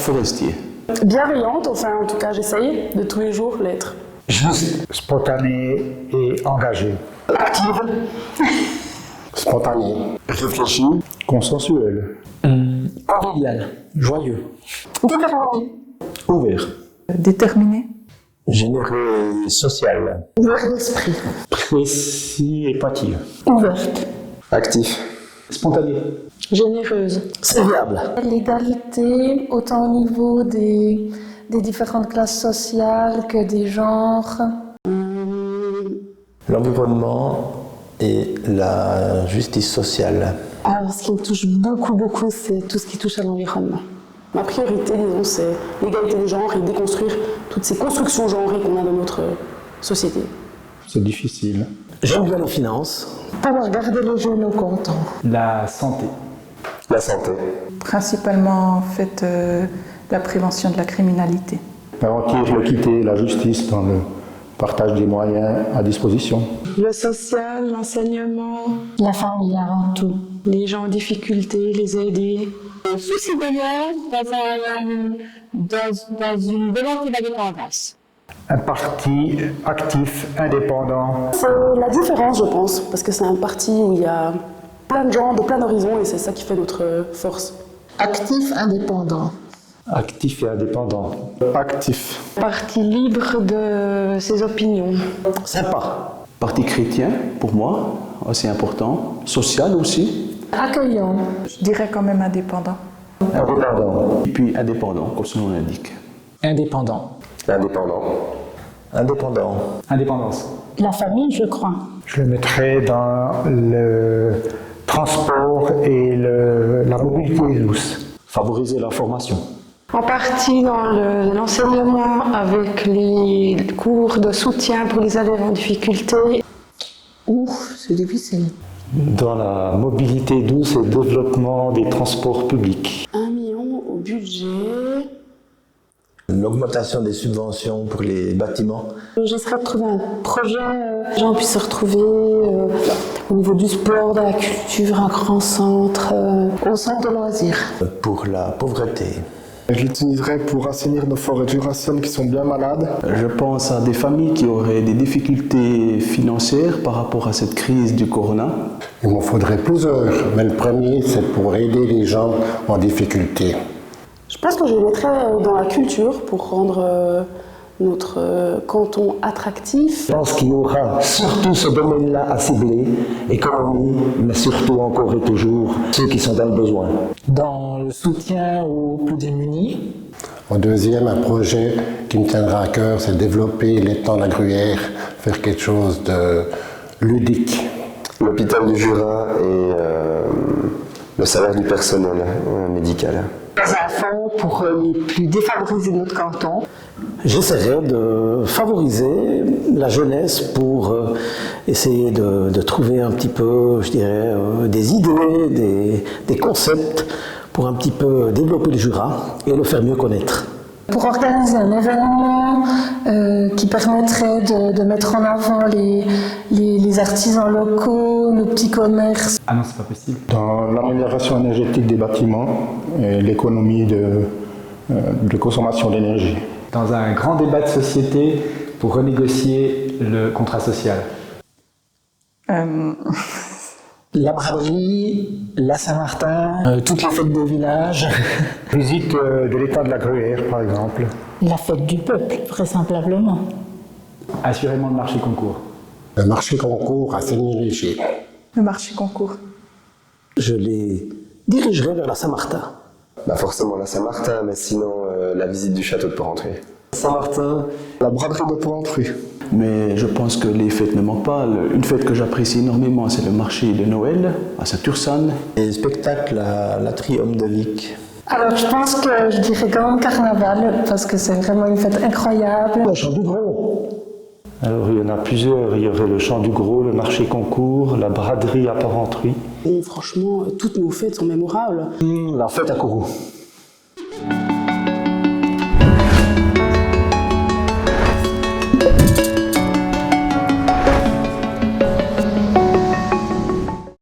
forestier. Bienveillante, enfin en tout cas j'essaye de tous les jours l'être. Juste, spontanée et engagée. Active. Spontanée. Réfléchie. Consensuelle. Convivial, joyeux. Différent. Ouvert. Déterminé. Généreux et social. Ouvert d'esprit. Précis et pointilleux. Ouverte. Actif. Spontané. Généreuse. Serviable. L'égalité, autant au niveau des différentes classes sociales que des genres. L'environnement et la justice sociale. Alors, ce qui me touche beaucoup, c'est tout ce qui touche à l'environnement. Ma priorité, disons, c'est l'égalité des genres et déconstruire toutes ces constructions genrées qu'on a dans notre société. C'est difficile. J'aime bien la finance. Pouvoir garder les jeunes au compte. La santé. La santé. Principalement fait la prévention de la criminalité. Garantir l'équité et la justice dans le partage des moyens à disposition. Le social, l'enseignement, La famille avant tout. les gens en difficulté, les aider. Le souci derrière dans une volonté d'indépendance. Un parti actif, indépendant. C'est la différence, je pense, parce que c'est un parti où il y a plein de gens de plein d'horizons et c'est ça qui fait notre force. Actif, indépendant. Actif et indépendant. Actif. Parti libre de ses opinions. Sympa. Parti chrétien, pour moi, assez important. Social aussi. Accueillant. Je dirais quand même indépendant. Indépendant. Et puis indépendant, comme son nom l'indique. Indépendant. Indépendant. Indépendant. Indépendance. La famille, je crois. Je le mettrais dans le transport et la mobilité douce. Favoriser la formation. En partie dans l'enseignement avec les cours de soutien pour les élèves en difficulté. Ouf, c'est difficile. Dans la mobilité douce et le développement des transports publics. 1 million au budget. L'augmentation des subventions pour les bâtiments. J'essaierai de trouver un projet, les gens puissent se retrouver au niveau du sport, de la culture, un grand centre, au centre de loisirs. Pour la pauvreté. Je l'utiliserai pour assainir nos forêts jurassiennes qui sont bien malades. Je pense à des familles qui auraient des difficultés financières par rapport à cette crise du corona. Il m'en faudrait plusieurs, mais le premier, c'est pour aider les gens en difficulté. Je pense que je les mettrais dans la culture pour rendre notre canton attractif. Je pense qu'il y aura surtout ce domaine-là à cibler, économie, mais surtout encore et toujours ceux qui sont dans le besoin. Dans le soutien aux plus démunis. En deuxième, un projet qui me tiendra à cœur, c'est développer l'étang de la Gruyère, faire quelque chose de ludique. L'hôpital du Jura et le salaire du personnel médical. Un fonds pour les plus défavorisés de notre canton. J'essaierai de favoriser la jeunesse pour essayer de trouver un petit peu, je dirais, des idées, des concepts pour un petit peu développer le Jura et le faire mieux connaître. Pour organiser un événement qui permettrait de mettre en avant les artisans locaux, nos petits commerces. Ah non, c'est pas possible. Dans l'amélioration énergétique des bâtiments et l'économie de consommation d'énergie. Dans un grand débat de société pour renégocier le contrat social. La braderie, la Saint-Martin, toutes les fêtes de village. Visite de l'étang de la Gruyère, par exemple. La fête du peuple, vraisemblablement. Assurément le marché concours. Le marché concours à Sény-Léger. Le marché concours. Je les dirigerai vers la Saint-Martin. Forcément la Saint-Martin, mais sinon la visite du château de Porrentruy. Saint-Martin, la braderie de Porrentruy. Mais je pense que les fêtes ne manquent pas. Une fête que j'apprécie énormément, c'est le marché de Noël à Saint-Ursanne. Les spectacles à la Triumph de Vic. Alors je pense que je dirais quand même carnaval, parce que c'est vraiment une fête incroyable. Le chant du Gros. Alors il y en a plusieurs. Il y aurait le chant du Gros, le marché concours, la braderie à Porrentruy. Et franchement, toutes nos fêtes sont mémorables. La fête à Kourou.